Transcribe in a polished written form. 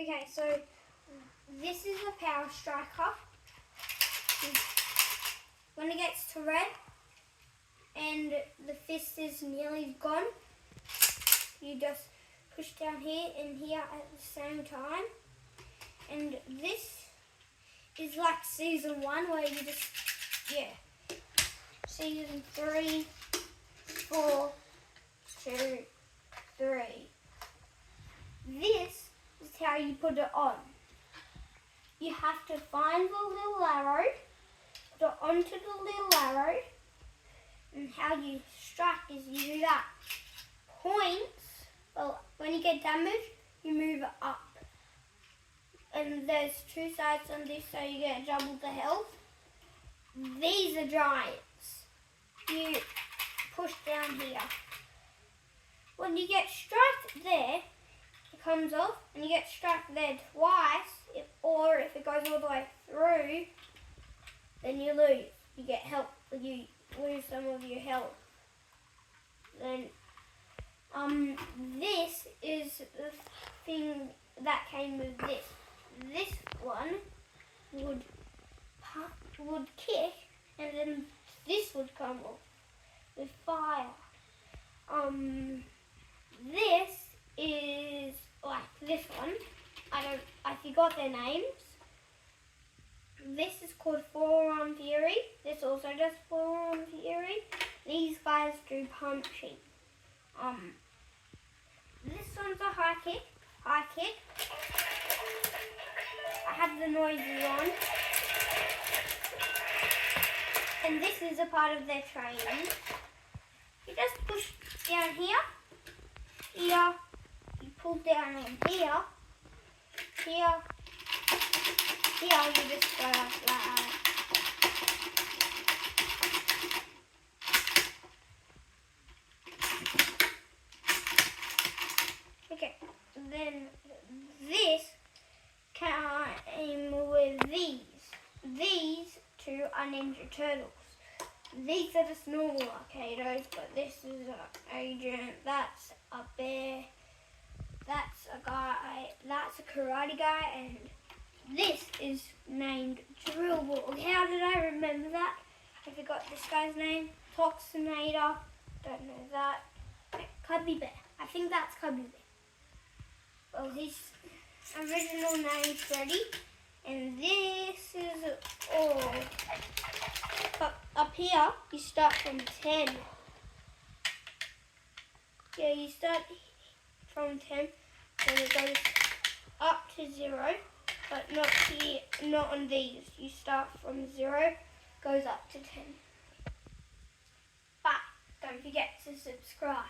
Okay, so this is a power striker. When it gets to red and the fist is nearly gone, you just push down here and here at the same time. And this is like season 1 where you just, season 3, 4, 2, 3. This is how you put it on. You have to find the little arrow, put it onto the little arrow, and how you strike is you do that. Points, well, when you get damaged, you move it up. And there's 2 sides on this, so you get double the health. These are giants. You push down here. When you get struck there, it comes off, and you get struck there twice, or if it goes all the way through, then you lose. You get help, you lose some of your health. Then, this is the thing that came with this. This one would kick, and then this would come off with fire. This is like this one. I forgot their names. This is called Forearm Fury. This also does Forearm Fury. These guys do punching. This one's a high kick. High kick. I have the noises on. And this is a part of their training. You just push down here. Here. You pull down on here. Here. Here you just go like that. Okay, then this came with these. These 2 are Ninja Turtles. These are just normal Akedos, but this is an agent, that's a bear, that's a guy, that's a karate guy, and this is named Drill Ball. How did I remember that? I forgot this guy's name. Toxinator. Don't know that. Cubby Bear. I think that's Cubby Bear. Well, his original name's Freddy. And this is all. But up here, you start from 10. Yeah, you start from 10. Then it goes up to 0. But not here, not on these. You start from 0, goes up to 10. But don't forget to subscribe.